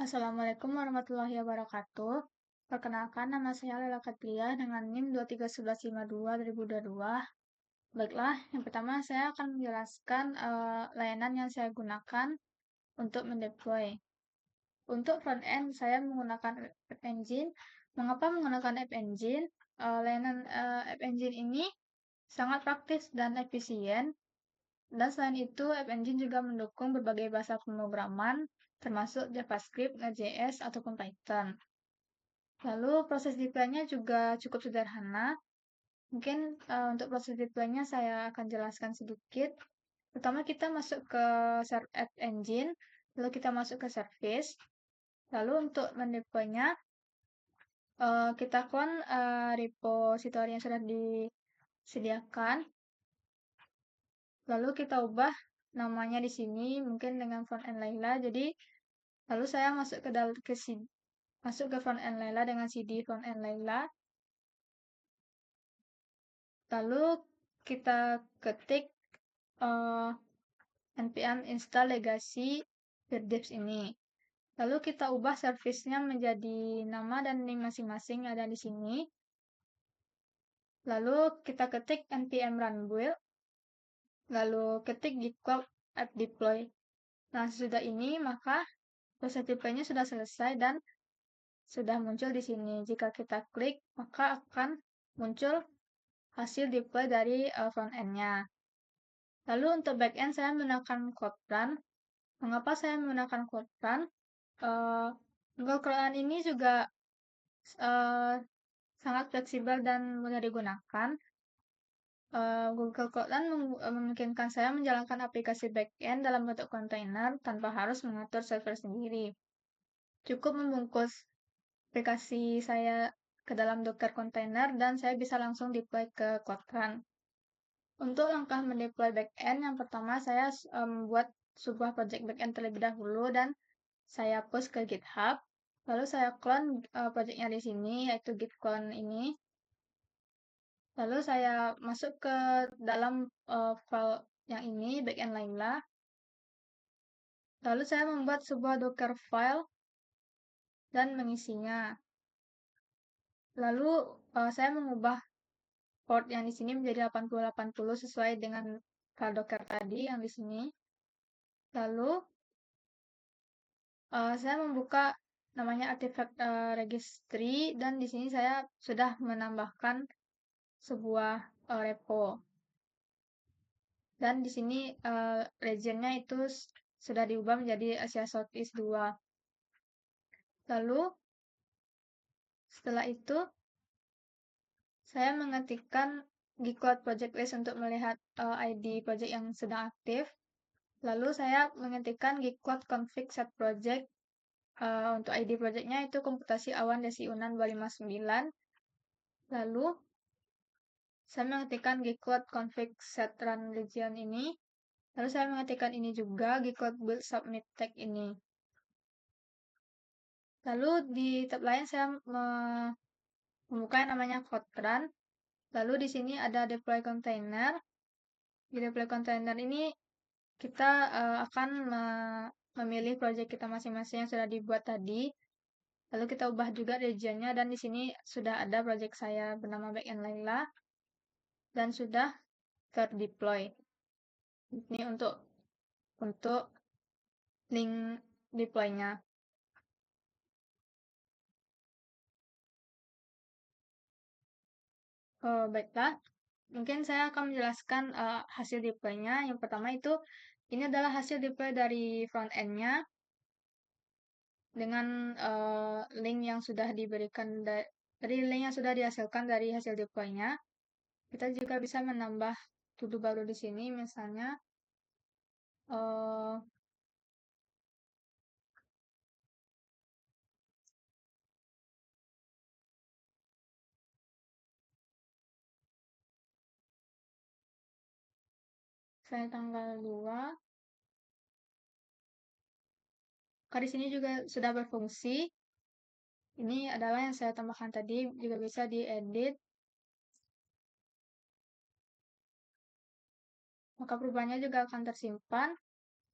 Assalamualaikum warahmatullahi wabarakatuh. Perkenalkan, nama saya Lela Katria dengan NIM 2311552. Baiklah, yang pertama saya akan menjelaskan layanan yang saya gunakan untuk mendeploy. Untuk front-end, saya menggunakan App Engine. Mengapa menggunakan App Engine? Layanan App Engine ini sangat praktis dan efisien. Dan selain itu, App Engine juga mendukung berbagai bahasa pemrograman, termasuk JavaScript, Node.js, ataupun Python. Lalu proses deploy-nya juga cukup sederhana. Mungkin untuk proses deploy-nya saya akan jelaskan sedikit. Pertama kita masuk ke App Engine, lalu kita masuk ke service. Lalu untuk mendeploy-nya, kita clone repository yang sudah disediakan. Lalu kita ubah namanya di sini mungkin dengan front-end Layla. Jadi lalu saya masuk ke front-end Layla dengan cd front-end Layla. Lalu kita ketik npm install legacy Firdevs ini. Lalu kita ubah service-nya menjadi nama dan link masing-masing ada di sini. Lalu kita ketik npm run build. Lalu ketik git clone app deploy. Nah, sesudah ini maka proses deploy-nya sudah selesai dan sudah muncul di sini. Jika kita klik, maka akan muncul hasil deploy dari front-end-nya. Lalu untuk back-end saya menggunakan CloudRun. Mengapa saya menggunakan CloudRun? Google CloudRun ini juga sangat fleksibel dan mudah digunakan. Google CloudRun memungkinkan saya menjalankan aplikasi back-end dalam bentuk kontainer tanpa harus mengatur server sendiri. Cukup membungkus aplikasi saya ke dalam Docker container dan saya bisa langsung deploy ke CloudRun. Untuk langkah mendeploy backend, yang pertama saya membuat sebuah project backend terlebih dahulu dan saya post ke GitHub. Lalu saya clone projectnya di sini, yaitu git clone ini. Lalu saya masuk ke dalam file yang ini, backend Layla. Lalu saya membuat sebuah Docker file dan mengisinya. Lalu saya mengubah port yang di sini menjadi 8080 sesuai dengan file Docker tadi yang di sini. Lalu saya membuka namanya artifact registry dan di sini saya sudah menambahkan sebuah repo. Dan di sini region-nya itu sudah diubah menjadi Asia Southeast 2. Lalu setelah itu saya mengetikkan gcloud project list untuk melihat ID project yang sedang aktif. Lalu saya mengetikkan gcloud config set project. Untuk ID projectnya itu komputasi awan desi unan 259. Lalu saya mengetikkan gcloud config set run region ini. Lalu saya mengetikkan ini juga gcloud build submit tag ini. Lalu di tab lain saya membuka yang namanya CloudRun. Lalu di sini ada deploy container. Di deploy container ini kita akan memilih project kita masing-masing yang sudah dibuat tadi. Lalu kita ubah juga regionnya dan di sini sudah ada project saya bernama backend Layla dan sudah terdeploy. Ini untuk link deploy-nya. Baiklah, mungkin saya akan menjelaskan hasil deploy-nya. Yang pertama itu, ini adalah hasil deploy dari front-end-nya dengan link yang sudah diberikan dari link yang sudah dihasilkan dari hasil deploy-nya. Kita juga bisa menambah to-do baru di sini, misalnya saya tanggal 2. Di sini juga sudah berfungsi. Ini adalah yang saya tambahkan tadi, juga bisa diedit. Maka perubahannya juga akan tersimpan.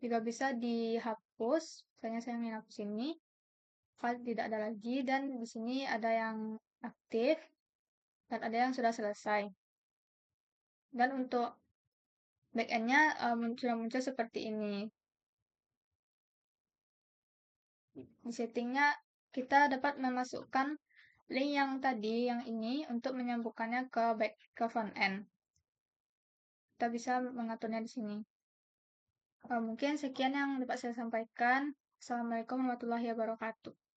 Juga bisa dihapus. Misalnya saya ingin hapus ini. file tidak ada lagi, dan di sini ada yang aktif dan ada yang sudah selesai. Dan untuk backend-nya sudah muncul seperti ini. Di settingnya kita dapat memasukkan link yang tadi, yang ini, untuk menyambungkannya ke front end. Kita bisa mengaturnya di sini. Mungkin sekian yang dapat saya sampaikan. Assalamualaikum warahmatullahi wabarakatuh.